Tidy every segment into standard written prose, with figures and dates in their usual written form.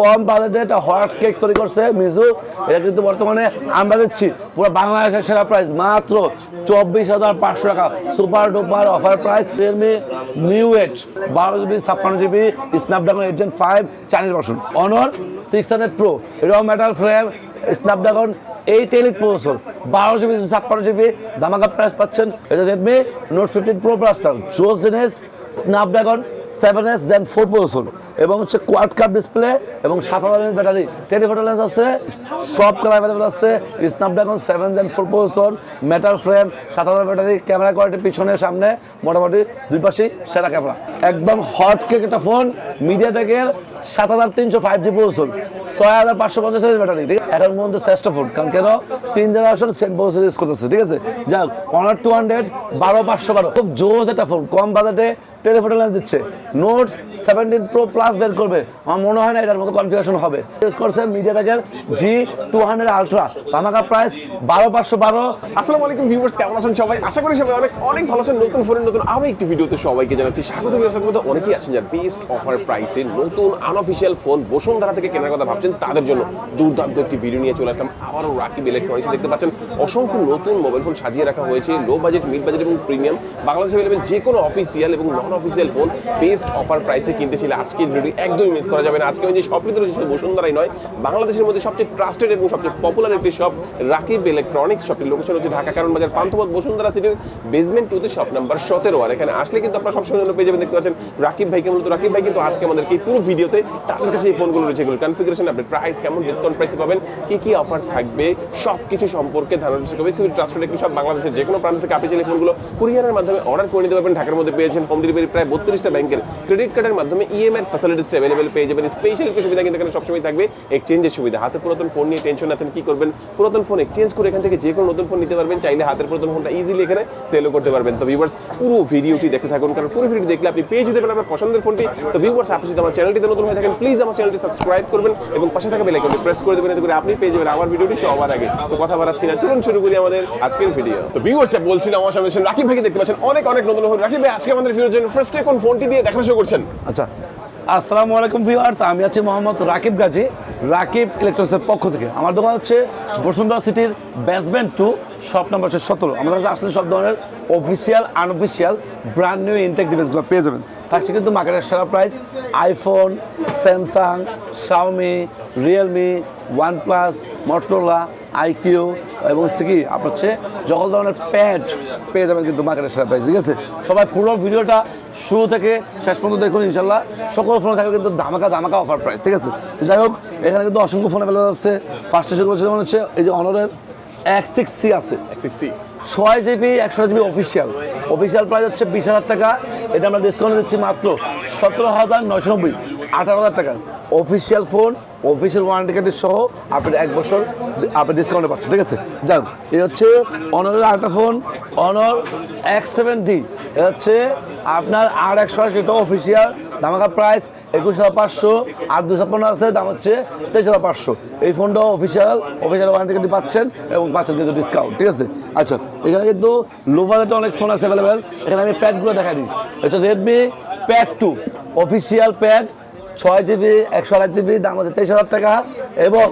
কম বাজেটে একটা hot cake তৈরি করছে মিজু। এটা কিন্তু বর্তমানে আমরা দিচ্ছি পুরো বাংলাদেশের সেরা প্রাইস মাত্র 24,500 টাকা। Super duper offer price. Realme new 8 12GB 56GB Snapdragon 8 Gen 5 Chinese version. অনর 600 Pro র metal frame Snapdragon 8 Elite processor 12GB 56GB ধামাকা প্রাইস পাচ্ছেন। এটা রেডমি নোট 15 Pro প্লাস জোস জেনেস স্ন্যাপড্রাগন 7S Gen 4 প্রসেসর এবং হচ্ছে কোয়াড কাপ ডিসপ্লে এবং 7000 battery. Telephoto lens আছে, সব কালার অ্যাভেলেবল আছে। Snapdragon 7 Gen 4 processor, metal frame, 7000 battery. Camera quality পিছনে সামনে মোটামুটি দুই পাশেই সেরা ক্যামেরা। একদম হট কেক একটা ফোন। মিডিয়াটেকের 7300 5G processor, 6550 battery. ঠিক আছে, এখন পর্যন্ত শ্রেষ্ঠ ফোন। কারণ কেন 3 জেনারেশন সেম প্রসেসর ইউজ করতেছে। ঠিক আছে, যাক অনার 200 12512 খুব জোস একটা ফোন। কম বাজেটে টেলিফোটো লেন্স দিচ্ছে। নোট 17 Pro প্লাস বের করবে, আমার মনে হয় না এটার মতো কনফিগারেশন হবে। ইউজ করছে মিডিয়াটেকের G200 আলট্রা ধামাকা প্রাইস 12512। আসসালামু আলাইকুম ভিউয়ার্স, কেমন আছেন সবাই? আশা করি সবাই অনেক ভালো আছেন। নতুন ফোনের নতুন আরো একটি ভিডিওতে সবাইকে জানাচ্ছি স্বাগত। ভিউয়ার্সের মধ্যে অনেকেই আসেন যারা বেস্ট অফার প্রাইসে নতুন আনঅফিশিয়াল ফোন বসুন্ধরা থেকে কেনার কথা ভাবছেন, তাদের জন্য দুর্দান্ত একটি ভিডিও নিয়ে চলে আসলাম আবারও রাকিব ইলেকট্রনিক্স। দেখতে পাচ্ছেন অসংখ্য নতুন মোবাইল ফোন সাজিয়ে রাখা হয়েছে। লো বাজেট, মিড বাজেট এবং প্রিমিয়াম বাংলাদেশে অ্যাভেলেবল যে কোনো অফিসিয়াল এবং নন অফিসিয়াল ফোন বেস্ট অফার প্রাইসে কিনতে চাইলে আজকের ভিডিও একদমই মিস করা যাবে না। আজকে আমি যে শপটিতে রয়েছে শুধু বসুন্ধরাই নয়, বাংলাদেশের মধ্যে সবচেয়ে ট্রাস্টেড এবং সবচেয়ে পপুলার একটি শপ রাকিব ইলেকট্রনিক্স। শপটির লোকেশন হচ্ছে ঢাকা কারণ বাজার পান্থপথ বসুন্ধরা সিটির বেসমেন্ট 2 তে শপ নাম্বার 17। আর এখানে আসলে কিন্তু আপনারা সবসময় জন্য পেয়ে যাবেন। দেখতে পাচ্ছেন রাকিব ভাইকে। মূলত রাকিব ভাই কিন্তু আজকে আমাদেরকে পুরো ভিডিওতে তাদের কাছে এই ফোনগুলো রয়েছে, এগুলো কনফিগারেশন, আপনি প্রাইস কেমন, ডিসকাউন্ট প্রাইসে পাবেন, কি অফার থাকবে, সবকিছু সম্পর্কে ধারণা চেষ্টা করবে। খুবই ট্রাস্টেড একটি শপ। বাংলাদেশের যে কোনো প্রান্ত থেকে আপনি চাইলে ফোনগুলো কুরিয়ারের মাধ্যমে অর্ডার করে নিতে পারবেন। ঢাকার মধ্যে পেয়েছেন হোম ডেলিভারি। প্রায় 32টা ব্যাংকের ক্রেডিট কার্ডের মাধ্যমে ইএমআই ফ্যাসিলিটিসটা অ্যাভেলেবল পেয়ে যাবেন। স্পেশাল একটি সুবিধা কিন্তু এখানে সবসময় থাকবে, এক্সচেঞ্জের সুবিধা। হাতে পুরাতন ফোন নিয়ে টেনশন আছেন কি করবেন, পুরাতন ফোন এক্সচেঞ্জ করে এখান থেকে যে কোনো নতুন ফোন নিতে পারবেন। চাইলে হাতের পুরাতন ফোনটা ইজিলি এখানে সেলও করতে পারবেন। তো ভিউয়ার্স পুরো ভিডিওটি দেখতে থাকুন, কারণ পুরো ভিডিও দেখলে আপনি পেয়ে যেতে পারেন আপনার পছন্দের ফোনটি। তো ভিউয়ার্স আপনি যদি আমার চ্যানেলটিতে নতুন হয়ে থাকেন, প্লিজ আমার চ্যানেলটি সাবস্ক্রাইব করবেন এবং পাশে থাকা বেল আইকনটি প্রেস করে দেবেন, এতে করে আপনি পেয়ে যাবেন আমার ভিডিওটি সবার আগে। তো কথা বাড়াচ্ছি না, চলুন শুরু করি আমাদের আজকের ভিডিও। তো ভিউয়ার্স বলছিলাম আমার সামনে রাকিব ভাইকে দেখতে পাচ্ছেন অনেক নতুন ফোন। রাকিব ভাই আজকে আমাদের ভিডিওর জন্য ফার্স্টে কোন ফোনটি দিয়ে দেখানো শুরু করছেন? আচ্ছা, আসসালামু আলাইকুম ভিউয়ার্স, আমি আছি মোহাম্মদ রাকিব গাজী, রাকিব ইলেকট্রনিক্সের পক্ষ থেকে। আমার দোকান হচ্ছে বসুন্ধরা সিটির বেসমেন্ট 2 শপ নাম্বার 17। আমাদের কাছে আসলে সব ধরনের official unofficial brand new intact ডিভাইসগুলো পেয়ে যাবেন। থাকছে কিন্তু মার্কেটের সেরা price. IPhone, Samsung, Xiaomi, Realme, OnePlus, Motorola, iQOO এবং হচ্ছে কি আপনার হচ্ছে সকল ধরনের প্যাড পেয়ে যাবেন কিন্তু মার্কেটের সেরা প্রাইস। ঠিক আছে, সবাই পুরো ভিডিওটা শুরু থেকে শেষ পর্যন্ত দেখুন। ইনশাল্লাহ সকল ফোনে থাকবে কিন্তু ধামাকা অফার প্রাইস। ঠিক আছে, যাই হোক এখানে কিন্তু অসংখ্য ফোন অ্যাভেলেবল আছে। ফার্স্টে শুরু করছে যেমন হচ্ছে এই যে অনারের X6C আছে। X6C 6GB 128GB official price হচ্ছে 20,000 টাকা। এটা আমরা ডিসকাউন্ট দিচ্ছি মাত্র 17,990, 18,000 টাকা। Official phone, official warranty card সহ আপনি 1 বছর আপনি ডিসকাউন্টে পাচ্ছেন। ঠিক আছে, যাক এই হচ্ছে অনরের আরেকটা ফোন, অনর X7D। এটা হচ্ছে আপনার R128, এটা অফিসিয়াল ধামাকা প্রাইস 21,500। আর 256 আছে, দাম হচ্ছে 23,500। এই ফোনটাও অফিসিয়াল ওয়ারেন্টি কার্ড পাচ্ছেন এবং পাচ্ছেন কিন্তু ডিসকাউন্ট। ঠিক আছে, আচ্ছা এখানে কিন্তু লো বাজেটে অনেক ফোন আছে অ্যাভেলেবেল। এখানে আমি প্যাডগুলো দেখাই দিই। এটা Redmi pad 2 official pad, 6GB 128GB, দাম হচ্ছে 23,000 টাকা এবং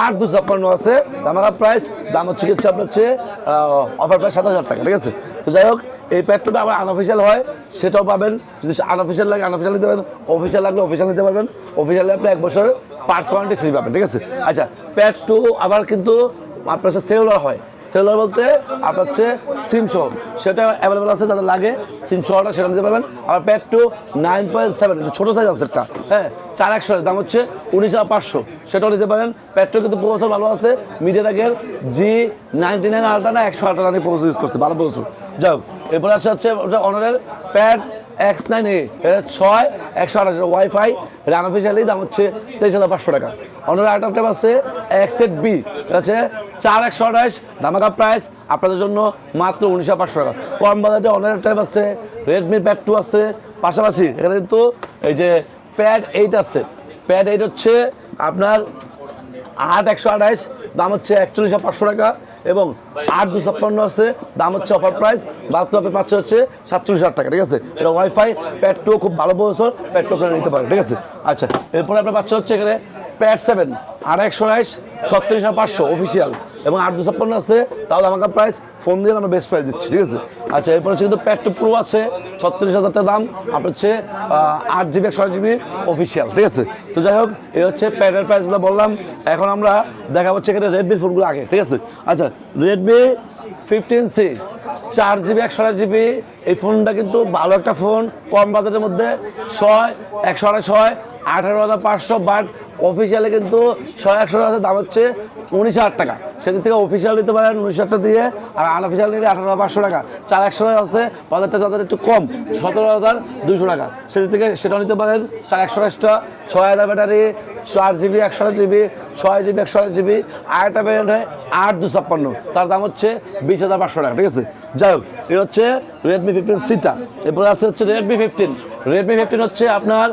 8/256 আছে ধামাকা প্রাইস, দাম হচ্ছে আপনার হচ্ছে অফার প্রাইস 7,000 টাকা। ঠিক আছে, তো যাই হোক এই প্যাডটা আবার আনঅফিসিয়াল হয়, সেটাও পাবেন। যদি আনঅফিসিয়াল লাগে আনঅফিসিয়াল নিতে পারবেন, অফিসিয়াল লাগলে অফিসিয়াল নিতে পারবেন। অফিসিয়ালে আপনি 1 বছর পার্টস ওয়ারেন্টি ফ্রি পাবেন। ঠিক আছে, আচ্ছা প্যাড 2 আবার কিন্তু আপনার হচ্ছে সেলুলার হয়। সেলুলার বলতে আপনার হচ্ছে সিম সহ, সেটা অ্যাভেলেবেল আছে, যাদের লাগে সিম সহটা সেটা নিতে পারবেন। আবার প্যাড 2 9.7 ছোটো সাইজ আছে একটা, হ্যাঁ 4/100, দাম হচ্ছে 19,500, সেটাও নিতে পারেন। প্যাড 2 কিন্তু প্রসেসর ভালো আছে। মিডিয়াটেকের G99 আলট্রা না 100 আলট্রা দামি প্রসেসর ইউজ করছে, ভালো প্রসেসর। যাই হোক এরপরে হচ্ছে অনারের প্যাড X9A 6 128 ওয়াইফাই আনঅফিসিয়ালি, দাম হচ্ছে 23,500 টাকা। অনারের আরেকটা ট্যাব আছে X8B, এটা হচ্ছে 4/128, ধামাকা প্রাইস আপনাদের জন্য মাত্র 19,500 টাকা। কম বাজেটে অনারের ট্যাব আছে, রেডমি প্যাড 2 আছে। পাশাপাশি এখানে কিন্তু এই যে প্যাড 8 আছে। প্যাড 8 হচ্ছে আপনার 8/128, দাম হচ্ছে 41,500 টাকা। এবং 8/256 আছে, দাম হচ্ছে অফার প্রাইস মাত্র আপনি পাচ্ছে হচ্ছে 47,000 টাকা, ঠিক আছে। এটা ওয়াইফাই প্যাড 2 খুব ভালো প্রসেসর, প্যাড 2 আপনারা নিতে পারেন, ঠিক আছে। আচ্ছা, এরপরে আপনার পাচ্ছে হচ্ছে এখানে প্যাড 7 128 36,500 অফিসিয়াল এবং 8/256 আছে, তাহলে আমাকে প্রাইস ফোন দিয়ে আমরা বেস্ট প্রাইস দিচ্ছি, ঠিক আছে। আচ্ছা, এরপর হচ্ছে কিন্তু প্যাড 2 প্রো আছে 36,000 টাকা দাম, আপনার হচ্ছে 8GB 128GB অফিসিয়াল, ঠিক আছে। তো যাই হোক, এই হচ্ছে প্যাডের প্রাইসগুলো বললাম। এখন আমরা দেখা হচ্ছে এখানে রেডমির ফোনগুলো আগে, ঠিক আছে। আচ্ছা, রেডমি 15C 4GB 128GB এই ফোনটা কিন্তু ভালো একটা ফোন, কম বাজেটের মধ্যে 128 18,500, বাট অফিসিয়ালে কিন্তু 128 দাম হচ্ছে 19,000 টাকা। সেদিক থেকে অফিসিয়াল নিতে পারেন 19,000 টাকা দিয়ে, আর আনঅফিসিয়াল নিলে 18,500 টাকা। 4/128 আছে, বাজারটা যাদের একটু কম 17,200 টাকা, সেদিক থেকে সেটাও নিতে পারেন। 4/128টা 6,000 battery, 4GB 128GB, 6GB 128GB, আর একটা ভ্যারিয়েন্ট হয় 8/256, তার দাম হচ্ছে 20,500 টাকা, ঠিক আছে। যাই হোক, এই হচ্ছে রেডমি 15Cটা। এরপরে আছে হচ্ছে রেডমি 15 হচ্ছে আপনার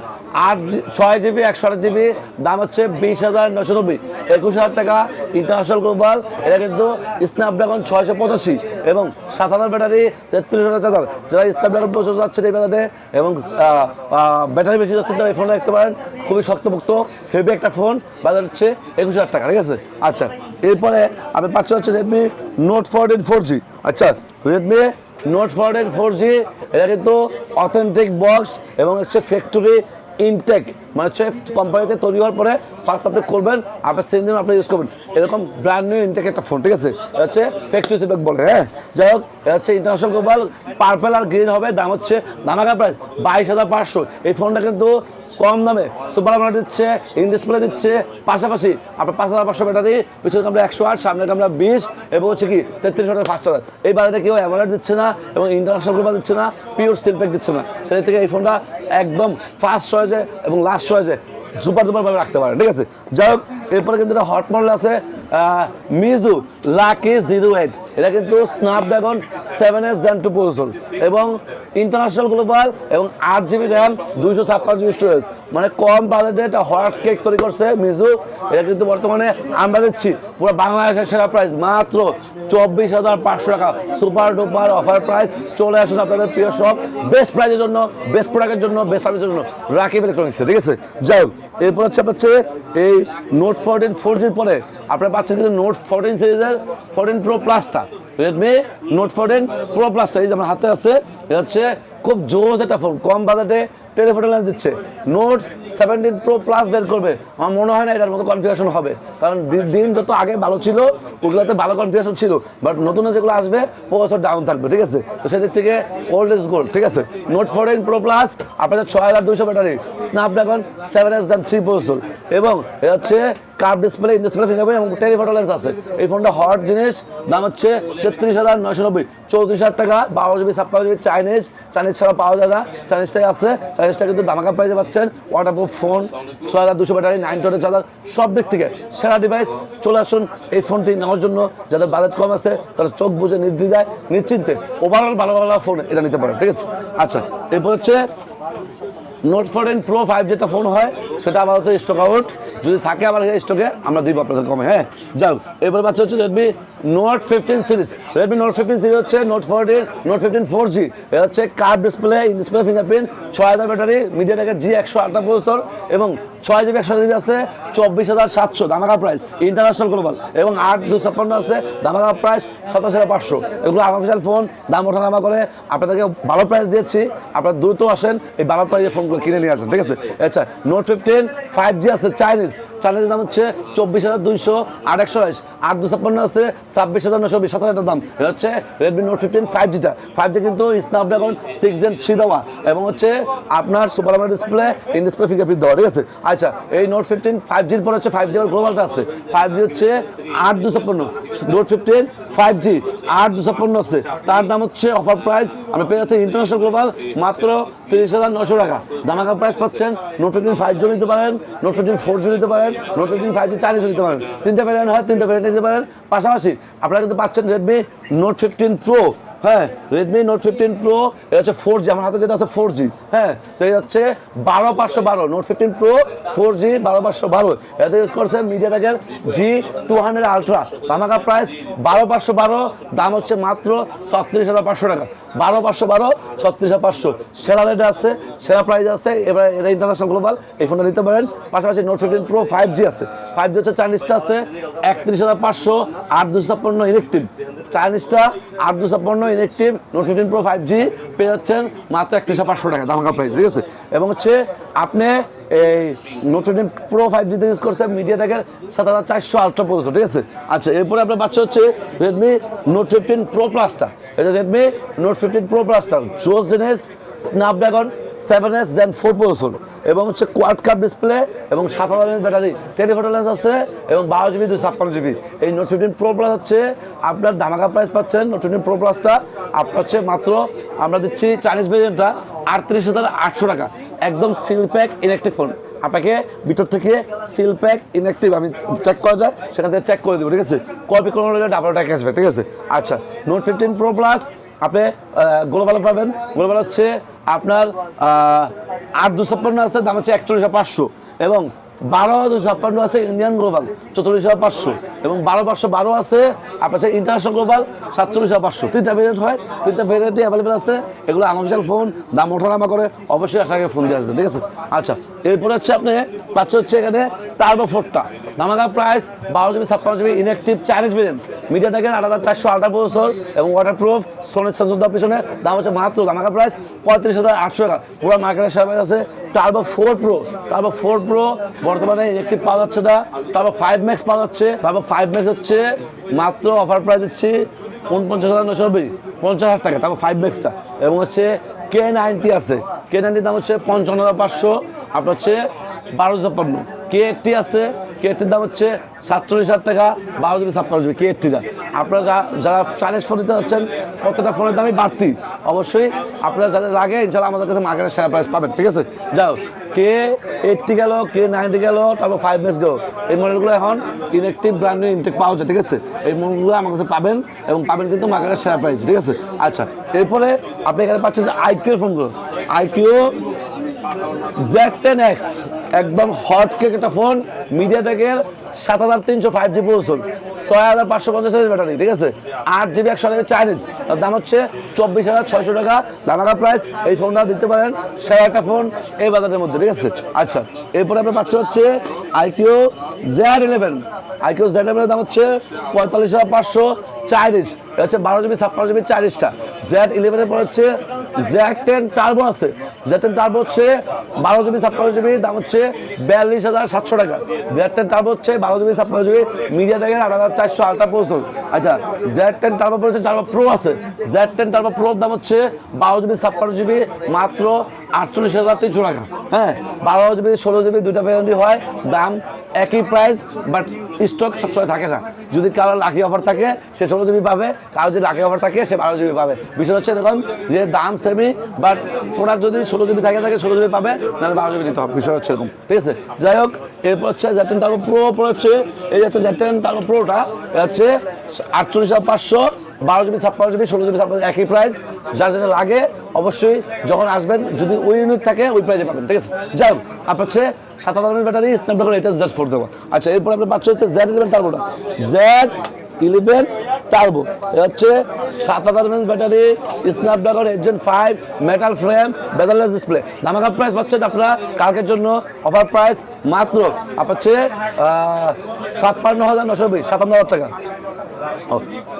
6GB 128GB, দাম হচ্ছে 20,990, 21,000 টাকা ইন্টারন্যাশনাল গ্লোবাল। এটা কিন্তু স্ন্যাপড্রাগন 685 এবং 7,000 ব্যাটারি, 33,000 চার্জার। যারা স্ন্যাপড্রাগন প্রসেসর যাচ্ছে এই বাজারে এবং ব্যাটারি বেশি যাচ্ছে, তারা এই ফোনটা দেখতে পারেন। খুবই শক্তপোক্ত হেভি একটা ফোন, বাজার হচ্ছে 21,000 টাকা, ঠিক আছে। আচ্ছা, এরপরে আপনি পাচ্ছেন হচ্ছে রেডমি নোট 14 4G। আচ্ছা, রেডমি নোট 14 4G এটা কিন্তু অথেন্টিক বক্স এবং হচ্ছে ফ্যাক্টরি ইনটেক, মানে হচ্ছে কোম্পানিতে তৈরি হওয়ার পরে ফার্স্ট আপনি করবেন, আপনার সেম দিন আপনি ইউজ করবেন, এরকম ব্র্যান্ড নিউ ইনটেক একটা ফোন, ঠিক আছে। এটা হচ্ছে ফ্যাক্টরি সিলক বলে, হ্যাঁ। যাই হোক, এটা হচ্ছে ইন্টারন্যাশনাল গ্লোবাল, পার্পল আর গ্রিন হবে, দাম হচ্ছে ধামাকা প্রাইস 22,500। এই ফোনটা কিন্তু কম দামে সুপার আমোলেড দিচ্ছে, ইন ডিসপ্লে দিচ্ছে, পাশাপাশি আপনার 5,500 ব্যাটারি, পিছনে ক্যামেরা 108, সামনের ক্যামেরা 20 এবং হচ্ছে কি 33,000 5,000। এই বাজারে কেউ অ্যামোলেড দিচ্ছে না এবং ইন্টারন্যাশনাল গ্লোবাল দিচ্ছে না, পিওর সিলপ্যাক দিচ্ছে না। সেই থেকে এই ফোনটা একদম ফার্স্ট চয়েসে এবং লাস্ট চয়েসে সুপার ভাবে রাখতে পারেন, ঠিক আছে। যাই হোক, এরপরে কিন্তু এটা হট মডেল আছে মিজু লাকি 08, এটা কিন্তু স্ন্যাপড্রাগন 7S Gen 2 প্রসেসর এবং ইন্টারন্যাশনাল গ্লোবাল এবং 8GB র্যাম 256GB স্টোরেজ, মানে কম বাজেটে একটা হট কেক তৈরি করছে মিজু। এটা কিন্তু বর্তমানে আমরা দিচ্ছি পুরো বাংলাদেশের সেরা প্রাইস মাত্র 24,500 টাকা, সুপার ডুপার অফার প্রাইস। চলে আসুন আপনাদের প্রিয় সব বেস্ট প্রাইসের জন্য, বেস্ট প্রোডাক্টের জন্য, বেস্ট সার্ভিসের জন্য রাকিব ইলেকট্রনিক্সে, ঠিক আছে। যাই হোক, এরপর হচ্ছে আপনার এই নোট 14 4Gর পরে আপনারা পাচ্ছেন কিন্তু নোট 14 সিরিজের 14 প্রো প্লাসটা, রেডমি নোট 14 প্রো প্লাসটা, এই যে আমার হাতে আছে। এটা হচ্ছে খুব জোস একটা ফোন, কম বাজেটে টেলিফোটো লেন্স দিচ্ছে। নোট 17 প্রো প্লাস বের করবে, আমার মনে হয় না এটার মতো কনফিগারেশন হবে, কারণ দিন যত আগে ভালো ছিল ওগুলোতে ভালো কনফিগারেশন ছিল, বাট নতুন যেগুলো আসবে প্রসেসর ডাউন থাকবে, ঠিক আছে। তো সেদিক থেকে ওল্ড ইজ গোল্ড, ঠিক আছে। নোট 14 প্রো প্লাস আপনাদের 6,200 battery, Snapdragon 7S Gen 3 processor এবং এটা হচ্ছে curve display, in display fingerprint এবং টেলিফোটো লেন্স আছে। এই ফোনটা হট জিনিস, দাম হচ্ছে 33,990, 34,000 টাকা, 12GB 56GB চাইনিজ ছাড়া পাওয়া যায় না, চাইনিজটাই আছে। চাইনিজটা কিন্তু ধামাকা প্রাইসে পাচ্ছেন, ওয়াটারপ্রুফ ফোন, 6,200 ব্যাটারি, 9 চার্জার, সব দিক থেকে সেরা ডিভাইস। চলে আসুন এই ফোনটি নেওয়ার জন্য, যাদের বাজেট কম আছে তারা চোখ বুঝে নির্দ্বিধায় নিশ্চিন্তে ওভারঅল ভালো ফোন এটা নিতে পারেন, ঠিক আছে। আচ্ছা, এরপর হচ্ছে নোট 14 প্রো 5 যেটা ফোন হয় সেটা আপাতত স্টক আউট, যদি থাকে আবার স্টকে আমরা দিব আপনাদের কমে, হ্যাঁ। যাও, এরপর বাচ্চা হচ্ছে Redmi Note 15 series. Redmi Note 15 series হচ্ছে নোট 14 নোট 15 4G, এটা হচ্ছে curve display, in display fingerprint, 6,000 battery, মিডিয়াটেকের G108 প্রসেসর এবং 6GB 128GB আছে, 24,700 ধামাকা প্রাইস, ইন্টারন্যাশনাল গ্লোবাল এবং 8/256 আছে, ধামাকা প্রাইস 27,500। এগুলো আনঅফিশিয়াল ফোন, দাম ওঠানামা করে আপনাদেরকে ভালো প্রাইস দিয়েছি, আপনারা দ্রুত আসেন এই ভালো প্রাইসের ফোনগুলো কিনে নিয়ে আসেন, ঠিক আছে। আচ্ছা, নোট 15 5G আছে চাইনিজের দাম হচ্ছে 24,200, 8/128, 8/256 আছে 26,920, 27,000 দাম। এটা হচ্ছে রেডমি নোট 15 5Gটা। 5G কিন্তু স্ন্যাপড্রাগন 6 Gen 3 দেওয়া এবং হচ্ছে আপনার super AMOLED display, in display fingerprint দেওয়া, ঠিক আছে। আচ্ছা, এই নোট 15 5Gর পর হচ্ছে 5G গ্লোবালটা আছে। 5G হচ্ছে 8/256, নোট 15 5G 8/256 আছে, তার দাম হচ্ছে অফার প্রাইস আমরা পেয়ে যাচ্ছি ইন্টারন্যাশনাল গ্লোবাল মাত্র 30,900 টাকা। ধামাকা প্রাইস পাচ্ছেন। নোট 15 5G নিতে পারেন, নোট 15 4G নিতে পারেন, নোট 15 5G চাইনিজ নিতে পারেন, তিনটা ভ্যারিয়েন্ট হয়, তিনটা ভ্যারিয়েন্ট নিতে পারেন। পাশাপাশি আপনারা কিন্তু পাচ্ছেন রেডমি নোট 15 প্রো হ্যাঁ রেডমি নোট 15 প্রো এটা হচ্ছে 4G, আমার হাতে যেটা আছে 4G। হ্যাঁ তো এটা হচ্ছে 12512 নোট 15 প্রো 4G 12512, এতে ইউজ করছে মিডিয়াটেকের G200 আলট্রা, ধামাকা প্রাইস 12512, দাম হচ্ছে মাত্র 36500 টাকা। 12512 36500 সেরা রেটে আছে, সেরা প্রাইস আছে। এবার এটা ইন্টারন্যাশনাল গ্লোবাল, এই ফোনটা নিতে পারেন। পাশাপাশি নোট 15 প্রো 5G আছে, 5G হচ্ছে চাইনিজটা আছে 31500, 8256 ইলেকট্রিভ, চাইনিজটা 8256 ইলেকট্রিভ নোট 15 প্রো 5G পেয়ে যাচ্ছেন মাত্র 31500 টাকা, ধামাকা প্রাইস, ঠিক আছে। এবং হচ্ছে আপনি এই নোট 15 প্রো 5G তে ইউজ করছেন মিডিয়াটেকের 7400 আলট্রা প্রসেসর, ঠিক আছে। আচ্ছা এরপরে আপনার বাচ্চা হচ্ছে রেডমি নোট 15 প্রো প্লাসটা, এটা রেডমি নোট 15 প্রো প্লাসটা জোস জেনেস স্ন্যাপড্রাগন 7S Gen 4 প্রসেসর এবং হচ্ছে কোয়াড কাপ ডিসপ্লে এবং 7000 mAh ব্যাটারি, টেলিফোটো লেন্স আছে এবং 12GB 256GB। এই নোট 15 প্রো প্লাস হচ্ছে আপনার ধামাকা প্রাইস পাচ্ছেন। নোট 15 প্রো প্লাসটা আপনার হচ্ছে মাত্র আমরা দিচ্ছি চাইনিজ ভেরিয়েন্টটা 38800 টাকা, একদম সিল প্যাক ইনঅ্যাক্টিভ ফোন। আপনাকে ভিতর থেকে সিল প্যাক ইনঅ্যাক্টিভ আমি চেক করা যায়, সেখান থেকে চেক করে দেবো, ঠিক আছে। কপি কোনো ডাবল টাকা আসবে, ঠিক আছে। আচ্ছা নোট 15 প্রো প্লাস আপনি গ্লোবাল পাবেন, গ্লোবাল হচ্ছে আপনার 8256 আছে, দাম হচ্ছে 41500 এবং 12256 আছে ইন্ডিয়ান গ্লোবাল 44500 এবং 12512 আছে আপনার হচ্ছে ইন্টারন্যাশনাল গ্লোবাল 47500। তিনটা ভেরিয়েন্ট হয়, তিনটা ভেরিয়েন্টই অ্যাভেলেবেল আছে। এগুলো আনঅফিশিয়াল ফোন, দাম ওঠানামা করে, অবশ্যই আসার আগে ফোন দিয়ে আসবেন, ঠিক আছে। আচ্ছা এরপরে হচ্ছে আপনি পাচ্ছে হচ্ছে এখানে টার্বো 4টা, ধামাকা price 12GB 56GB inactive Chinese variant, মিডিয়াটেকের 8400 আলট্রা প্রসেসর এবং ওয়াটারপ্রুফ, সোনির সেন্সর দেওয়ার পিছনে, দাম হচ্ছে মাত্র ধামাকা প্রাইস 35800 টাকা। পুরো মার্কেটের সার্ভিস আছে। টার্বো 4 প্রো, টার্বো 4 প্রো বর্তমানে ইনঅ্যাক্টিভ পাওয়া যাচ্ছে না, টার্বো 5 ম্যাক্স পাওয়া যাচ্ছে। টার্বো 5 ম্যাক্স হচ্ছে মাত্র অফার প্রাইস দিচ্ছি 49990, 50000 টাকা টার্বো 5 ম্যাক্সটা। এবং হচ্ছে K90 আছে, K90 দাম হচ্ছে 55500, আপনার হচ্ছে 1256। K80 আছে, K80 দাম হচ্ছে 47000 টাকা, 12GB 56GB K80টা। আপনারা যারা চাইনিজ ফোন নিতে যাচ্ছেন, প্রত্যেকটা ফোনের দামই বাড়তি, অবশ্যই আপনারা যাদের লাগে ইনশাআল্লাহ আমাদের কাছে মার্কেটের সেরা প্রাইস পাবেন, ঠিক আছে। যাও K80 গেল, K90 গেল, তারপর 5 ম্যাক্স গেল, এই মডেলগুলো এখন ইনঅ্যাক্টিভ ব্র্যান্ড নিউ ইনটেক পাওয়া যায়, ঠিক আছে। এই মডেলগুলো আমার কাছে পাবেন এবং পাবেন কিন্তু মার্কেটের সেরা প্রাইস, ঠিক আছে। আচ্ছা এরপরে আপনি এখানে পাচ্ছেন যে আইকিউ ফোনগুলো, আইকিউ Z10X একদম হট কেক একটা ফোন, মিডিয়াটেকের 7300 5G প্রসেসর, 6550 ব্যাটারি, ঠিক আছে। 8GB 128GB চাইনিজ, তার দাম হচ্ছে 24600 টাকা, ধামাকা প্রাইস। এই ফোনটা দিতে পারেন, সেরা একটা ফোন এই বাজারের মধ্যে, ঠিক আছে। আচ্ছা এরপরে আপনার পাচ্ছে হচ্ছে আইকিউ Z11, আইকিউ Z11 দাম হচ্ছে 45500 চাইনিজ, এটা হচ্ছে 12GB 56GB চাইনিজটা। Z11 এর পর হচ্ছে Z10 টার্বো আছে, Z10 টার্বো হচ্ছে 12GB 56GB, দাম হচ্ছে 42700 টাকা। Z10 টার্বো হচ্ছে 12GB 56GB মিডিয়াটেকের 8400 আলট্রা প্রসেসর। আচ্ছা Z10 টার্বো পড়ছে, টার্বো প্রো আছে, Z10 টার্বো প্রোর দাম হচ্ছে 12GB 56GB মাত্র 48300 টাকা। হ্যাঁ 12GB 16GB দুইটা ভ্যারিয়েন্টই হয়, দাম একই প্রাইস, বাট স্টক সবসময় থাকে না। যদি কারো লাকি অফার থাকে সে 16GB পাবে, কারো যদি লাকি অফার থাকে সে 12GB পাবে। বিষয় হচ্ছে এরকম যে দাম সেমি, বাট প্রোডাক্ট যদি 16GB থাকে 16GB পাবে, নাহলে 12GB নিতে হবে, বিষয় হচ্ছে এরকম, ঠিক আছে। যাই হোক এরপর হচ্ছে Z10 টার্বো প্রো হচ্ছে এই হচ্ছে Z10 টার্বো প্রোটা, হচ্ছে 48500, 12GB 56GB 16GB 56GB একই প্রাইস। যার যেটা লাগে অবশ্যই যখন আসবেন, যদি ওই ইউনিট থাকে ওই প্রাইসে পাবেন, ঠিক আছে। যাই হোক আপনার হচ্ছে 7000 mAh ব্যাটারি, স্ন্যাপড্রাগন 8Z4 দেবো। আচ্ছা এরপর আপনার পাচ্ছে হচ্ছে Z11 টার্বোটা, Z11 টার্বো, এটা হচ্ছে 7000 mAh battery, Snapdragon 8Gen 5 metal frame, bezel-less display, ধামাকা প্রাইস পাচ্ছেন আপনারা কালকের জন্য অফার প্রাইস মাত্র আপনার হচ্ছে 57990, 57000 টাকা,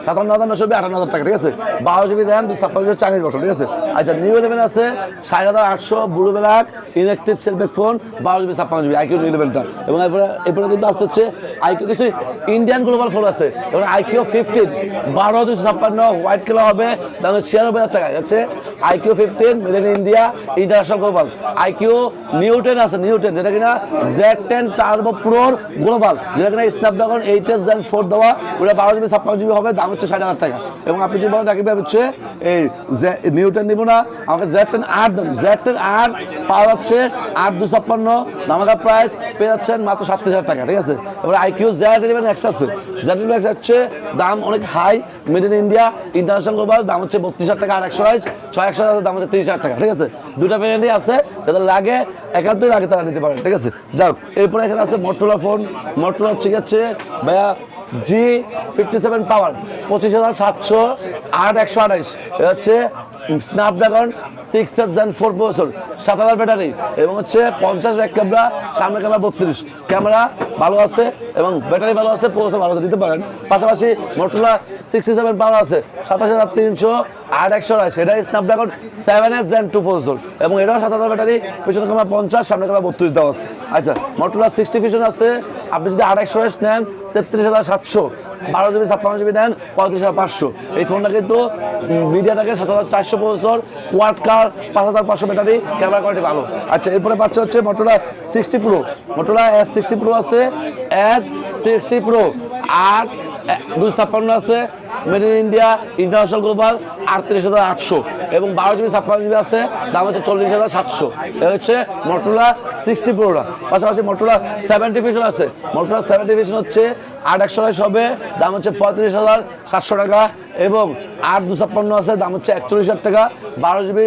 57990, 58000 টাকা, ঠিক আছে। 12GB র্যাম, 256GB চাইনিজ বছর, ঠিক আছে। আচ্ছা নিউ 11 আছে 60800 blue black inactive seal pack phone, 12GB 56GB iQOO 11টা। এবং এরপরে কিন্তু আসতে হচ্ছে আইকিউ কিছু ইন্ডিয়ান গ্লোবাল ফোন আছে, এবং আইকিউ 15 12256 হোয়াইট কালার হবে, দাম হচ্ছে 96000 টাকা, হচ্ছে iQOO 15 made in India international global. IQOO new 10 আছে, নিউ 10 যেটা কিনা Z10 টার্বো প্রোর গ্লোবাল, যেটা কিনা স্ন্যাপড্রাগন 8Gen 4 দেওয়া, ওটা 12GB 56GB হবে, দাম হচ্ছে 60000 টাকা। এবং আপনি যদি বলেন রাকিব ভাই হচ্ছে এই নিউ 10 নিব না, আমাকে Z10 8 দেন, Z10 8 পাওয়া যাচ্ছে হচ্ছে 8,256 ধামাকা প্রাইস পেয়ে যাচ্ছেন মাত্র 37,000 টাকা, ঠিক আছে। এবার আইকিউ Z11 X আছে, Z11 X হচ্ছে দাম অনেক high, made in India, international global, দাম হচ্ছে 32,000 টাকা। আর 128 দাম হচ্ছে 30,000 টাকা, ঠিক আছে। দুটা ভ্যারিয়েন্টই আছে, যাদের লাগে একান্তই লাগে তারা নিতে পারেন, ঠিক আছে। যাও এরপরে এখানে আছে মোটরোলা ফোন। মোটরোলা ঠিক আছে ভাইয়া G57 পাওয়ার 25,700, 8/128, এটা হচ্ছে Snapdragon 6th Gen 4 processor, 7,000 battery এবং হচ্ছে 50 ব্যাক ক্যামেরা, সামনে ক্যামেরা 32, ক্যামেরা ভালো আছে এবং ব্যাটারি ভালো আছে, প্রসেসর ভালো আছে, দিতে পারেন। পাশাপাশি মোটরোলা 67 পাওয়ার আছে 27,300, 8/128, এটা স্ন্যাপড্রাগন 7th Gen 2 প্রসেসর এবং এটাও 7,000 ব্যাটারি, পিছনে ক্যামেরা 50, সামনে ক্যামেরা 32 দেওয়া আছে। আচ্ছা মোটরোলা 60 ভিশন আছে, আপনি যদি 8/128 নেন 33,700, 12GB 56GB নেন 35,500। এই ফোনটা কিন্তু মিডিয়াটাকে 7,400 প্রসেসর, কোয়াড কার, 5,500 ব্যাটারি, ক্যামেরা কোয়ালিটি ভালো। আচ্ছা এরপরে পাচ্ছে হচ্ছে Motorola 60 pro. Motorola S60 pro আছে, S60 প্রো 8/256 আছে, made in India, international global, 38,800 এবং 12GB 56GB আছে, দাম হচ্ছে 40,700। এটা হচ্ছে মোটরোলা 60 প্রোটা। পাশাপাশি মোটরোলা 70 ভিশন আছে, মোটরোলা 70 ভিশন হচ্ছে 8/128 হবে, দাম হচ্ছে 35,700 টাকা এবং 8/256 আছে, দাম হচ্ছে 41,000 টাকা, 12GB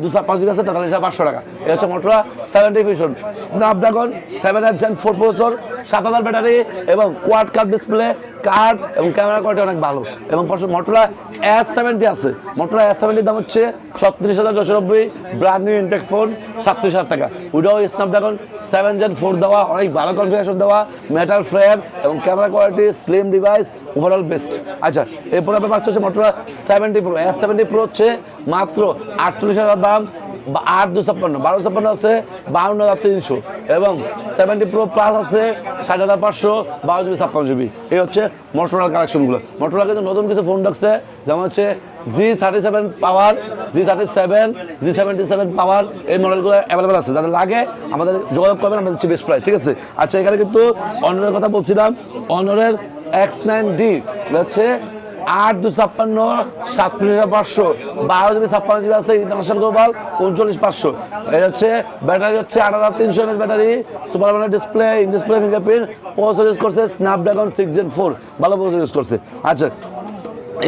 256GB আছে, 43,500 টাকা। এটা হচ্ছে Motorola 70 vision. Snapdragon 7th Gen 4 processor, 7,000 battery এবং কোয়াড কার্ড ডিসপ্লে, কার্ড এবং ক্যামেরা কোয়ালিটি অনেক ভালো। এবং মোটরোলা S70 আছে, মোটরোলা S70 দাম হচ্ছে 36,990, ব্র্যান্ড নিউ ইনটেক ফোন, 37,000 টাকা। ওইটাও স্ন্যাপড্রাগন 7 Gen 4 দেওয়া, অনেক ভালো কনফিগারেশন দেওয়া, মেটাল ফ্রেম এবং camera quality, slim device, overall best. আচ্ছা এরপরে আপনার পাচ্ছে হচ্ছে মোটরোলা 70 প্রো। S70 প্রো হচ্ছে মাত্র 48,000 দাম, 8/256, 12/56 আছে 52,300 এবং 70 প্রো প্লাস আছে 60,500, 12GB 56GB। এই হচ্ছে মোটরোলার কালেকশনগুলো। মোটরোলা কিন্তু নতুন কিছু ফোন ঢুকছে, যেমন হচ্ছে G37 পাওয়ার, G37, G77 পাওয়ার, এই মডেলগুলো অ্যাভেলেবেল আছে, যাদের লাগে আমাদের যোগাযোগ করবেন, আমরা দিচ্ছি বেস্ট প্রাইস, ঠিক আছে। আচ্ছা এখানে কিন্তু অনরের কথা বলছিলাম, অনরের X9D হচ্ছে 8/256, 37,500, 12GB 56GB আছে, ইন্টারন্যাশনাল গ্লোবাল, 39,500। এটা হচ্ছে ব্যাটারি হচ্ছে 8,300 mAh battery, super AMOLED display, in display fingerprint, processor use করছে স্ন্যাপড্রাগন 6 Gen 4, ভালো প্রসেসর ইউজ করছে। আচ্ছা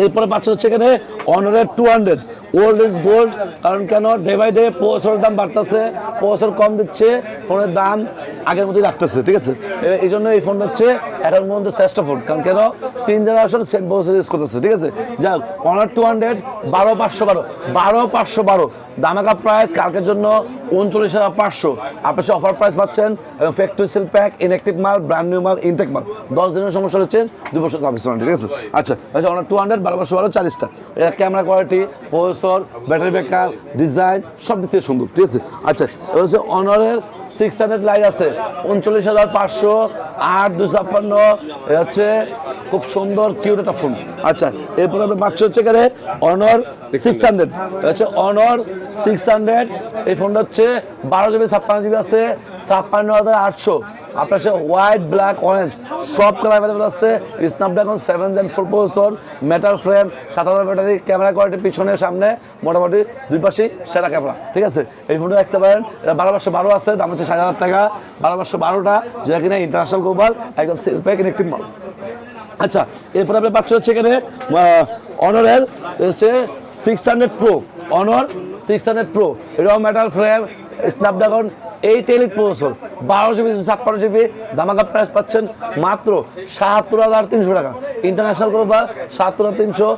এরপরে পাচ্ছে হচ্ছে এখানে অনরের 200, ওল্ড ইজ গোল্ড, কারণ কেন ডে বাই ডে প্রসেসরের দাম বাড়তেছে, প্রসেসর কম দিচ্ছে, ফোনের দাম আগের মতোই রাখতেছে, ঠিক আছে। এই জন্য এই ফোনটা হচ্ছে এখন পর্যন্ত শ্রেষ্ঠ ফোন, কারণ কেন 3 জেনারেশন সেম প্রসেসর ইউজ করতেছে, ঠিক আছে। যাক অনার 200 12,512 দামাকা প্রাইস কালকের জন্য 39,500। আপনার অফার প্রাইস পাচ্ছেন এবং ফ্যাক্টরি সেল প্যাক, ইনঅ্যাক্টিভ মাল, ব্র্যান্ড নিউ মাল, ইনটেক মাল, 10 দিনের সমস্যা হলে চেঞ্জ, 2 বছর সার্ভিস ওয়ারেন্টি, ঠিক আছে। আচ্ছা অনার 200 12,512 40টা। এটা camera quality, processor, battery backup, design সব দিক থেকে সুন্দর, ঠিক আছে। আচ্ছা এবার হচ্ছে অনারের 600 লাইট আছে 39,500, 8/256, এটা হচ্ছে খুব সুন্দর কিউট একটা ফোন। আচ্ছা এরপরে আমরা পাচ্ছি হচ্ছে এখানে অনর 600, এটা হচ্ছে অনর 600। এই ফোনটা হচ্ছে 12GB 56GB আছে, 56,800। আপনার সে হোয়াইট, ব্ল্যাক, অরেঞ্জ সব কালার অ্যাভেলেবল আছে। Snapdragon 7 Gen 4 processor, metal frame, 7,000 battery, camera quality পিছনে সামনে মোটামুটি দুই পাশেই সেরা ক্যামেরা, ঠিক আছে। এই ফোনটা দেখতে পারেন, এটা 12/12 আছে, দাম হচ্ছে 7,000 টাকা, 12/12টা, যেটা কিনা ইন্টারন্যাশনাল গ্লোবাল, একদম সেল প্যাক, ইনঅ্যাক্টিভ মাল। আচ্ছা এরপরে আপনি পাচ্ছেন হচ্ছে এখানে অনরের হচ্ছে 600 প্রো, অনর 600 প্রো, এটাও metal frame, Snapdragon 8 Elite processor, 12GB 56GB, ধামাকা প্রাইস পাচ্ছেন মাত্র 77,300 টাকা, international global, 77,300,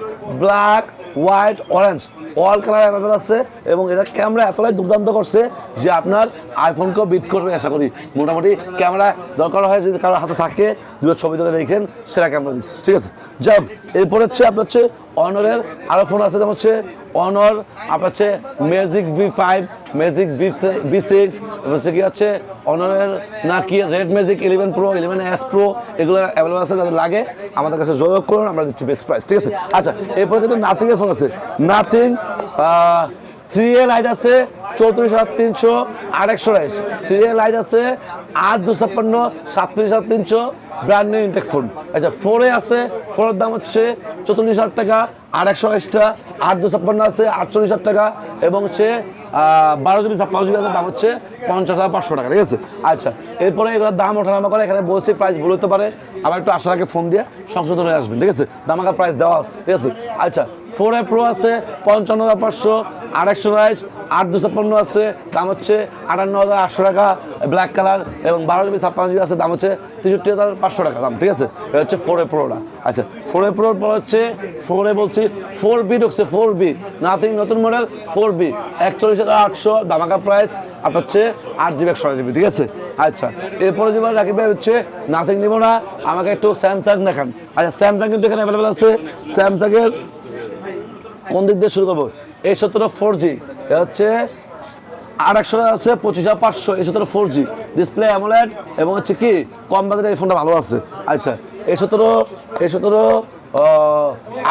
black, white, orange all colour available আছে এবং এটা ক্যামেরা এতটাই দুর্দান্ত করছে যে আপনার আইফোনকেও বিট করবে আশা করি। মোটামুটি ক্যামেরা দরকার হয় যদি কারোর হাতে থাকে, দুটো ছবি তুলে দেখেন, সেরা ক্যামেরা দিচ্ছে, ঠিক আছে। যাক এরপরে হচ্ছে আপনার হচ্ছে অনরের আরও ফোন আছে, যেমন হচ্ছে অনর আপনার হচ্ছে ম্যাজিক V5, ম্যাজিক V6, হচ্ছে কি আছে অনরের নাকি red magic 11 pro, 11S pro, এগুলো অ্যাভেলেবল আছে, যাদের লাগে আমাদের কাছে যোগাযোগ করুন, আমরা দিচ্ছি বেস্ট প্রাইস, ঠিক আছে। আচ্ছা এরপরে কিন্তু নাথিংয়ের ফোন আছে, নাথিং 3A লাইট আছে 34,300, 8/128, 3A লাইট আছে 8/256, 37,300, ব্র্যান্ড নিউ ইনটেক ফোন। আচ্ছা 4A আছে, 4এর দাম হচ্ছে 44,000 টাকা, 8/128টা, 8/256 আছে 48,000 টাকা এবং হচ্ছে 12 GB 56 GB আছে, দাম হচ্ছে 50,500 টাকা, ঠিক আছে। আচ্ছা, এরপরে এগুলোর দাম ওঠানামা করে, এখানে বলছি প্রাইস ভুল হতে পারে, আবার একটু আসার আগে ফোন দিয়ে সংশোধন হয়ে আসবেন, ঠিক আছে। দামাকা প্রাইস দেওয়া আছে, ঠিক আছে। আচ্ছা, 4A Pro আছে 55,500, 828, 8 256 আছে, দাম হচ্ছে 58,800 টাকা, ব্ল্যাক কালার, এবং 12 GB 56 GB আছে, দাম হচ্ছে 63,500 টাকা দাম, ঠিক আছে। এটা হচ্ছে 4A Proটা। আচ্ছা, 4A Pro পর হচ্ছে 4A বলছি 4B ঢুকছে, 4B নাথিং নতুন মডেল 4B 41,800, দামাকা প্রাইস আপনার হচ্ছে 8GB 128GB, ঠিক আছে। আচ্ছা, এরপরে যেবার রাকিব ভাই হচ্ছে নাথিং নিব না, আমাকে একটু স্যামসাং দেখান। আচ্ছা, স্যামসাং কিন্তু এখানে অ্যাভেলেবেল আছে। স্যামসাংয়ের কোন দিক দিয়ে শুরু করবো? A17 4G, এটা হচ্ছে 800 আছে 25,500, A17 4G ডিসপ্লে অ্যামোলেড, এবং হচ্ছে কি কম বাজেটে এই ফোনটা ভালো আছে। আচ্ছা, A17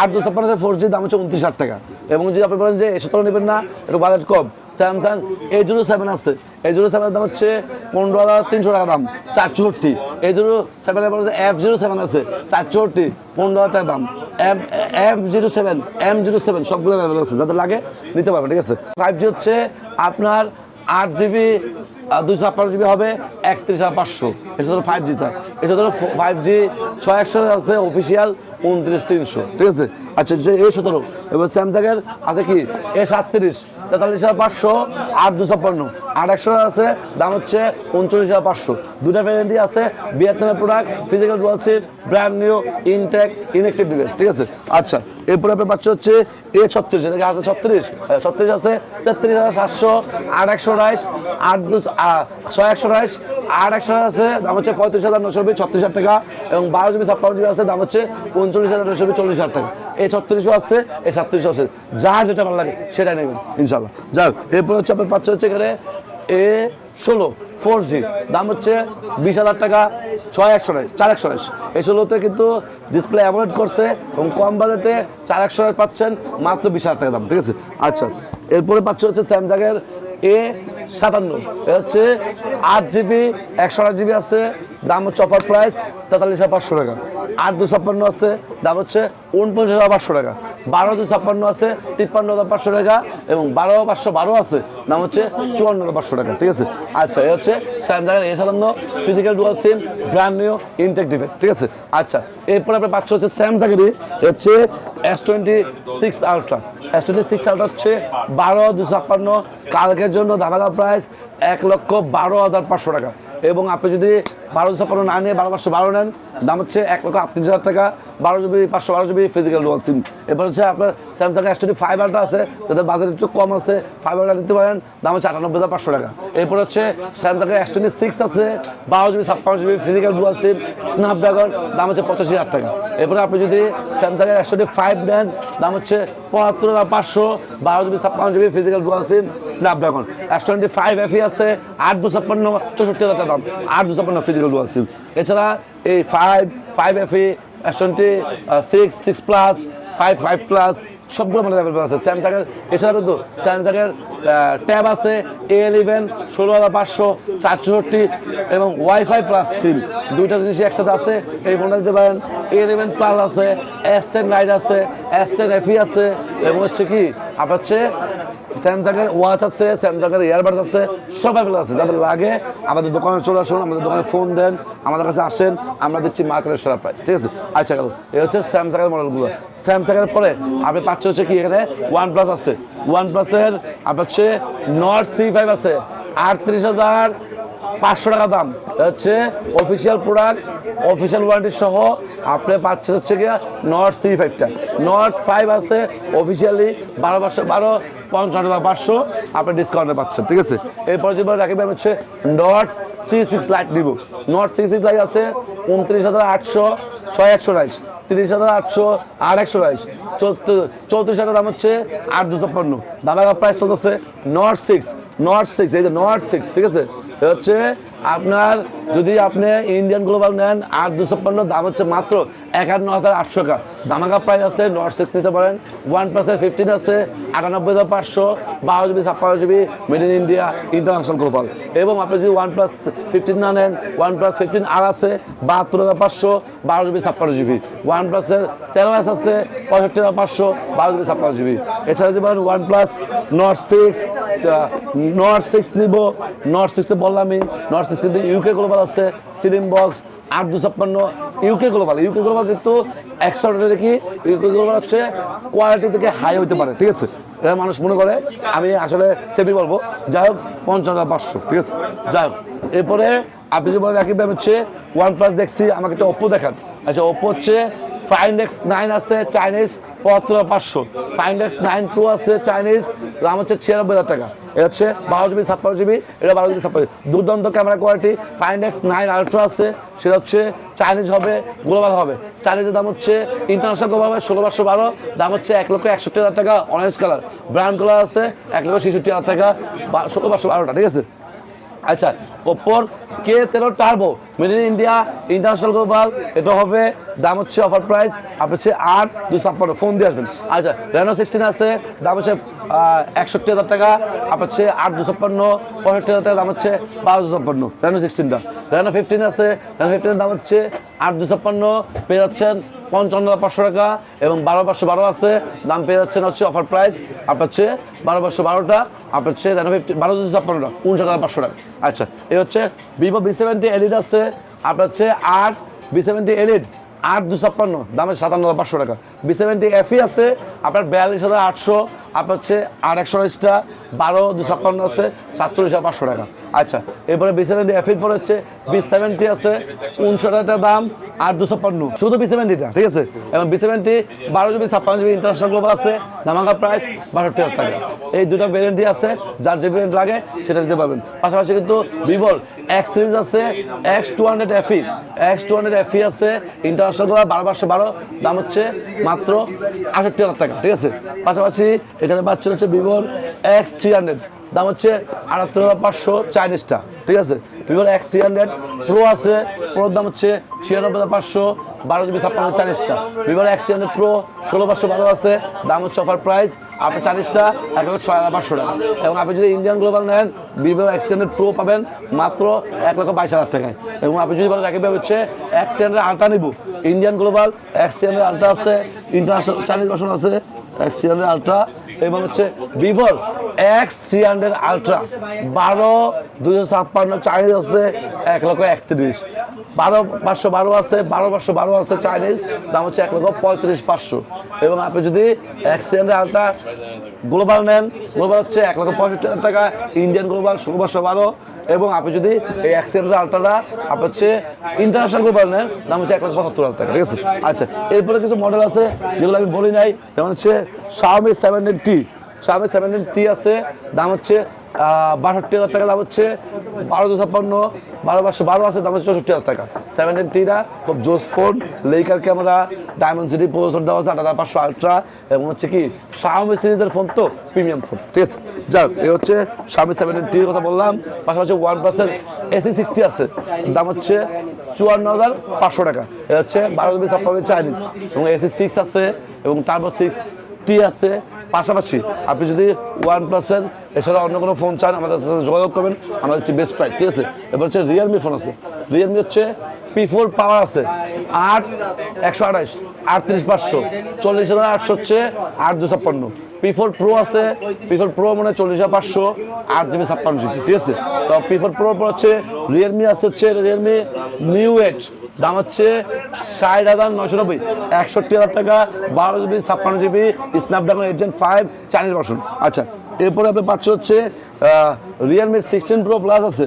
8 256 4G, দাম হচ্ছে 29,000 টাকা। এবং যদি আপনি বলেন যে A17 নেবেন না, একটু বাজেট কম, স্যামসাং A07 আছে, A07 এর দাম হচ্ছে 15,300 টাকা দাম, 464। A07 এর পরে F07 আছে 464, 15,000 টাকা দাম। M07 সবগুলো অ্যাভেলেবল আছে, যাদের লাগে নিতে পারবেন, ঠিক আছে। 5G হচ্ছে আপনার 8GB 256GB হবে 31,500, এটা হলো 5Gটা। এটা হলো 5G 6100 আছে অফিসিয়াল 29,300, ঠিক আছে। আচ্ছা, A17 এবার স্যামসাংয়ের আছে কি A37 43,500, 8 256, 8 আছে, দাম হচ্ছে 39,500। দুটা ভ্যারিয়েন্টই আছে, ভিয়েতনামের product, physical dual SIM, brand new, intact, inactive device, ঠিক আছে। আচ্ছা, এরপরে আপনি পাচ্ছে হচ্ছে A36, এটাকে আছে 36 আছে 33,700, 8 128, 8 আছে, দাম হচ্ছে 35,990, 36,000 টাকা, এবং 12GB 56GB আছে, দাম হচ্ছে 39,990, 40,000 টাকা। A36 আছে, A37 আছে, যার যেটা ভালো লাগে সেটাই নেবেন ইনশাল্লাহ। যাক, এরপর হচ্ছে আপনার পাচ্ছে হচ্ছে এখানে A16 4G, দাম হচ্ছে 20,000 টাকা, 4 128। A16তে কিন্তু ডিসপ্লে অ্যামোলেড করছে, এবং কম বাজেটে 4 128 পাচ্ছেন মাত্র 20,000 টাকা দাম, ঠিক আছে। আচ্ছা, এরপরে পাচ্ছে হচ্ছে স্যামসাংয়ের A57, এটা হচ্ছে 8GB 128GB আছে, দাম হচ্ছে অফার প্রাইস 43,500 টাকা। 8 256 আছে, দাম হচ্ছে 49,500 টাকা। 12 256 আছে 53,500 টাকা, এবং 12,512 আছে, দাম হচ্ছে 54,500 টাকা, ঠিক আছে। আচ্ছা, এই হচ্ছে স্যামসাংয়ের A57 physical dual SIM, brand new, intact device, ঠিক আছে। আচ্ছা, এরপরে আপনি পাচ্ছ হচ্ছে স্যামসাংয়েরই হচ্ছে S26 Ultra। S26 Ultra হচ্ছে 12 256, কালকের জন্য দামাদা প্রাইস 1,12,500 টাকা। এবং আপনি যদি 12 256 না নিয়ে 12,512 নেন, দাম হচ্ছে 1,38,000 টাকা, 12GB 512GB ফিজিক্যাল ডুয়াল সিম। এরপর হচ্ছে আপনার স্যামসাং S25 Ultra আছে, যাদের বাজেট একটু কম আছে, 5 Ultra নিতে পারেন, দাম হচ্ছে 98,500 টাকা। এরপর হচ্ছে স্যামসাং S26 আছে 12GB 56GB ফিজিক্যাল ডুয়াল সিম, স্ন্যাপড্রাগন, দাম হচ্ছে 85,000 টাকা। এরপরে আপনি যদি স্যামসাং S25 নেন, দাম হচ্ছে 75,500, 12GB 56GB ফিজিক্যাল ডুয়াল সিম, স্ন্যাপড্রাগন। S25 FE আছে 8 256, 64,000 টাকা দাম, 8 256 ফিজিক্যাল ডুয়াল সিম। এছাড়া এই 5 FE, S26, 6 প্লাস, 5 প্লাস সবগুলো মানে অ্যাভেলেবল আছে স্যামসাংয়ের। এছাড়া কিন্তু স্যামসাংয়ের ট্যাব আছে A11 16,500, 464, এবং ওয়াইফাই প্লাস সিম, দুইটা জিনিসই একসাথে আছে, এই ফোনটা দিতে পারেন। A11 প্লাস আছে, S10 Lite আছে, S10 FE আছে, এবং হচ্ছে কি আপনার হচ্ছে স্যামসাংয়ের ওয়াচ আছে, স্যামসাংয়ের ইয়ারবাডস আছে, সব অ্যাভেলেবল আছে। যাদের লাগে আমাদের দোকানে চলে আসুন, আমাদের দোকানে ফোন দেন, আমাদের কাছে আসেন, আমরা দিচ্ছি মার্কেটের সেরা প্রাইস, ঠিক আছে। আচ্ছা, গেল এই হচ্ছে স্যামসাংয়ের মডেলগুলো। স্যামসাংয়ের পরে আপনি পাচ্ছে হচ্ছে কি এখানে OnePlus আছে, OnePlus-এর আপনার হচ্ছে Nord C5 আছে 38,500 টাকা দাম, হচ্ছে অফিসিয়াল প্রোডাক্ট, অফিসিয়াল ওয়ারেন্টি সহ আপনি পাচ্ছেন হচ্ছে গিয়া Nord C5টা। Nord 5 আছে অফিসিয়ালি 55,500 আপনি ডিসকাউন্টে পাচ্ছেন, ঠিক আছে। এরপরে যে রাখি হচ্ছে Nord C6 Lite নিব। Nord C6 Lite আছে 29,800, 6 128, 30,800, 8 128, 34,000 দাম হচ্ছে 8 256। দামের প্রাইস চলতেছে Nord 6, এই যে Nord 6, ঠিক আছে। এটা হচ্ছে আপনার যদি আপনি ইন্ডিয়ান গ্লোবাল নেন 8/256 দাম হচ্ছে মাত্র 51,800 টাকা। ধামাকা প্রাইস আছে। নট 6 নিতে পারেন। OnePlus 15 আছে 98,500, 12GB 56GB made in India international global. এবং আপনি যদি OnePlus 15 না নেন, OnePlus 15R আছে 72,500, 12GB 56GB। OnePlus-এর 13S আছে 65,500, 12GB 56GB। এছাড়া যদি বলেন OnePlus Nord 6, Nord 6 নিব, Nord 6 তো বললামই। Nord 6 কিন্তু ইউকে গ্লোবাল আছে, ceiling box 8/256 UK global. UK global কিন্তু এক্সট্রাঅর্ডিনারি কি, ইউকে গ্লোবাল হচ্ছে কোয়ালিটি থেকে হাই হতে পারে, ঠিক আছে? এটা মানুষ মনে করে, আমি আসলে সেফি বলবো। যাই হোক 55,500, ঠিক আছে? যাই হোক এরপরে আপনি যদি বলেন রাকিব ভাই হচ্ছে OnePlus দেখছি, আমাকে একটা ওপ্পো দেখান। আচ্ছা ওপ্পো হচ্ছে Find X9 আছে চাইনিজ 75,500, Find X9 Pro আছে চাইনিজ, দাম হচ্ছে 96,000 টাকা। এটা হচ্ছে 12GB 56GB, এটা 12GB 56GB। দুর্দান্ত camera quality. Find X9 Ultra আছে, সেটা হচ্ছে চাইনিজ হবে, গ্লোবাল হবে। চাইনিজের দাম হচ্ছে ইন্টারন্যাশনাল গ্লোবাল হবে 16,512, দাম হচ্ছে 1,61,000 টাকা। অরেঞ্জ কালার ব্রাউন কালার আছে 1,66,000 টাকা, 16,512, ঠিক আছে? আচ্ছা ওপ্পোর K13 turbo made in India international global, এটা হবে দাম হচ্ছে অফার প্রাইস আপনার হচ্ছে 8,256, ফোন দিয়ে আসবেন। আচ্ছা Reno 16 আছে, দাম হচ্ছে 61,000 টাকা, আপনার হচ্ছে 8,256, 65,000 টাকা, দাম হচ্ছে 12,256 Reno 16টা। Reno 15 আছে, Reno 15 এর দাম হচ্ছে 8,256, পেয়ে যাচ্ছেন 55,500 টাকা। এবং 12,512 আছে, দাম পেয়ে যাচ্ছেন হচ্ছে অফার প্রাইস আপনার হচ্ছে 12,512টা, আপনার হচ্ছে Reno 15 12,256টা 59,500 টাকা। আচ্ছা এই হচ্ছে Vivo V70 Elite আছে, আপনার হচ্ছে 8 V70 Elite 8,256, দাম হচ্ছে 57,500 টাকা। V70 FE আছে আপনার 42,800, আপনার হচ্ছে 8/128টা 12,256 আছে 47,500 টাকা। আচ্ছা এরপরে V70 FE পরে হচ্ছে V70 আছে 59,000 টাকা দাম, 8,256 শুধু V70টা, ঠিক আছে? এবং V70 12GB 56GB international global আছে, ধামাকা প্রাইস 62,000 টাকা। এই দুটো ভেরিয়েন্টই আছে, যার যে ভেরিয়েন্ট লাগে সেটা দিতে পারবেন। পাশাপাশি কিন্তু ভিভোর X সিরিজ আছে, X200 FE, X200 FE আছে ইন্টারন্যাশনাল গ্লোবাল 12,512, দাম হচ্ছে মাত্র 68,000 টাকা, ঠিক আছে? পাশাপাশি এখানে পাচ্ছেন হচ্ছে ভিভোর X300, দাম হচ্ছে 78,500 চাইনিজটা, ঠিক আছে? ভিভোর X300 প্রো আছে, প্রোর দাম হচ্ছে 96,500, 12GB 56 চাইনিজটা। ভিভোর X300 প্রো 16,512 আছে, দাম হচ্ছে অফার প্রাইস আপনার চাইনিজটা 1,06,500 টাকা। এবং আপনি যদি ইন্ডিয়ান গ্লোবাল নেন ভিভোর X300 প্রো পাবেন মাত্র 1,22,000 টাকায়। এবং আপনি যদি বলেন রাকিব ভাই হচ্ছে X300 আলট্রা নিব, ইন্ডিয়ান গ্লোবাল X300 আলট্রা আছে, ইন্টারন্যাশনাল চাইনিজ ভার্সন আছে X300 আলট্রা, এবং হচ্ছে ভিভোর X300 আলট্রা 12,256 চাইনিজ আছে 1,31,000, 12,512 আছে, 12,512 আছে চাইনিজ, দাম হচ্ছে 1,35,500। এবং আপনি যদি X300 আলট্রা গ্লোবাল নেন, গ্লোবাল হচ্ছে 1,65,000 টাকা, ইন্ডিয়ান গ্লোবাল 16,512। এবং আপনি যদি এই X300 আলট্রাটা আপনি হচ্ছে ইন্টারন্যাশনাল গ্লোবাল নেন, দাম হচ্ছে 1,75,000 টাকা, ঠিক আছে? আচ্ছা এরপরে কিছু মডেল আছে যেগুলো আমি বলি নাই, যেমন হচ্ছে Xiaomi 17T, Xiaomi 17T আছে, দাম হচ্ছে 62,000 টাকা, দাম হচ্ছে 12,256, 12,512 আছে, দাম হচ্ছে 64,000 টাকা। 17Tটা খুব জোস phone, lacquer camera, diamond city processor দেওয়া আছে, 8,500 আলট্রা, এবং হচ্ছে কি Xiaomi সিরিজের ফোন তো প্রিমিয়াম ফোন, ঠিক আছে? যাক এই হচ্ছে Xiaomi 17Tর কথা বললাম। পাশাপাশি OnePlus-এর AC60 আছে, দাম হচ্ছে 54,500 টাকা, এটা হচ্ছে 12GB 56 চাইনিজ। এবং AC6 আছে এবং টার্বো 6T আছে। পাশাপাশি আপনি যদি OnePlus-এর এছাড়া অন্য কোনো ফোন চান আমাদের সাথে যোগাযোগ করবেন, আমাদের হচ্ছে বেস্ট প্রাইস, ঠিক আছে? এবার হচ্ছে রিয়েলমি ফোন আছে, রিয়েলমি হচ্ছে P4 পাওয়ার আছে 8/128, 38,500, 40,800 হচ্ছে 8,256। P4 Pro আছে, P4 Pro মানে 40,500, 8GB 56GB, ঠিক আছে? তো P4 Pro পর হচ্ছে রিয়েলমি আছে, হচ্ছে রিয়েলমি নিউ 8, দাম হচ্ছে 60,990, 61,000 টাকা, 12GB 56GB Snapdragon 8 Gen 5 Chinese version. আচ্ছা এরপরে আপনি পাচ্ছেন হচ্ছে রিয়েলমি 16 Pro প্লাস আছে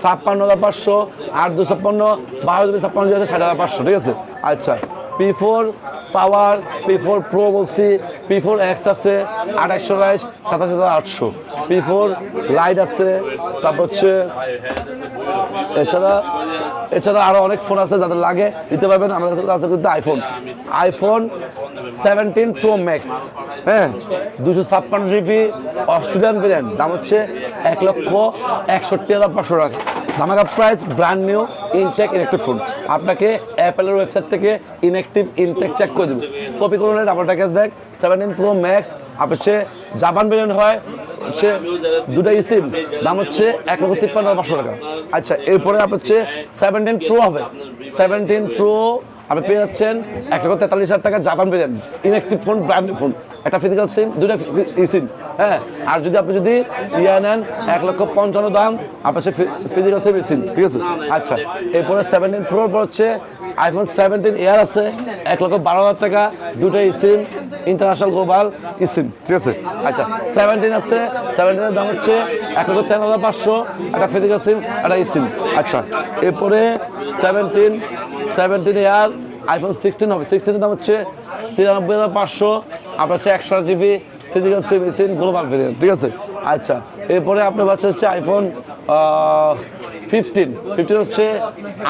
56,500, 8,256, 12GB 56GB আছে 60,500, ঠিক আছে? আচ্ছা P4 পাওয়ার, P4 Pro বলছি, P4 X আছে 8/128, 27,800, P4 লাইট আছে, তারপর হচ্ছে এছাড়া আরো অনেক ফোন আছে, যাদের লাগে নিতে পারবেন। আমাদের কাছে আছে কিন্তু আইফোন 17 Pro Max, হ্যাঁ 256GB অস্ট্রেলিয়ান ভেরিয়েন্ট, দাম হচ্ছে 1,61,500 টাকা। ধামাকা price, brand new intact inactive phone. আপনাকে অ্যাপেলের ওয়েবসাইট থেকে ইনএক্টিভ ইনটেক চেক করে দেবে, কপি করে নিলে ডাবল টাকা ব্যাক। 17 প্রো ম্যাক্স আপনার হচ্ছে জাপান ভেরিয়েন্ট হয় হচ্ছে দুটাই সিম, দাম হচ্ছে 1,53,500 টাকা। আচ্ছা, এরপরে আপনার হচ্ছে 17 প্রো হবে। 17 প্রো আপনি পেয়ে যাচ্ছেন 1,43,000 টাকা, Japan variant inactive phone, brand phone, একটা ফিজিক্যাল সিম, দুটা সিম। হ্যাঁ, আর যদি আপনি যদি ইয়া নেন 1,55,000 দাম, আপনার সে ফিজিক্যাল সিম, ঠিক আছে। আচ্ছা, এরপরে 17 প্রোর পর হচ্ছে আইফোন 17 এয়ার আছে 1,12,000 টাকা, দুটাই সিম, ইন্টারন্যাশনাল গ্লোবাল সিম, ঠিক আছে। আচ্ছা, 17 আছে, 17 এর দাম হচ্ছে 1,13,500, একটা ফিজিক্যাল সিম, একটা সিম। আচ্ছা, এরপরে 17 এয়ার আইফোন 16 হবে। 16 এর দাম হচ্ছে 93,500, আপনার হচ্ছে 128 জিবি ফিজিক্যাল সিম, গ্লোবাল ভেরিয়েন্ট, ঠিক আছে। আচ্ছা, এরপরে আপনার বাচ্চা হচ্ছে আইফোন 15 হচ্ছে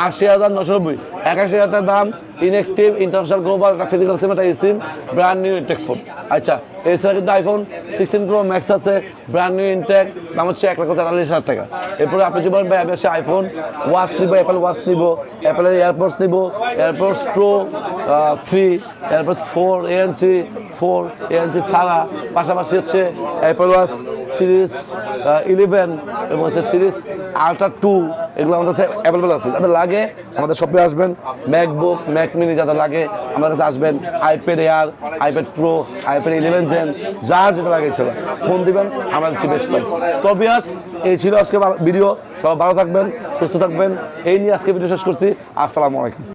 80,990, 81,000 টাকা দাম, ইনএক্টিভ ইন্টারন্যাশনাল গ্লোবাল, একটা ফিজিক্যাল সিম, একটা সিম, ব্র্যান্ড নিউ ইনটেক ফোন। আচ্ছা, এছাড়া কিন্তু আইফোন 16 প্রো ম্যাক্স আছে, ব্র্যান্ড নিউ ইনটেক, দাম হচ্ছে 1,43,000 টাকা। এরপরে আপনি যদি বলেন ভাই আমি হচ্ছে আইফোন ওয়াচ নিব, অ্যাপেল ওয়াচ নিব, অ্যাপেলের এয়ারপডস নিব, এয়ারপডস প্রো 3, এয়ারপডস 4 ANC সারা, পাশাপাশি হচ্ছে অ্যাপেল ওয়াচ সিরিজ 11 এবং হচ্ছে সিরিজ আল্ট্রা 2, এগুলো আমাদের কাছে অ্যাভেলেবেল আছে। যাদের লাগে আমাদের শপে আসবেন, ম্যাকবুক, ম্যাক মিনি যাদের লাগে আমাদের কাছে আসবেন, iPad Air, iPad Pro, iPad 11 gen, যার যেটা লাগে ছিল ফোন দিবেন, আমাদের হচ্ছে বেস্ট প্রাইস। তো ভিউয়ার্স, এই ছিল আজকে ভিডিও। সবাই ভালো থাকবেন, সুস্থ থাকবেন, এই নিয়ে আজকে ভিডিও শেষ করছি। আসসালামু আলাইকুম।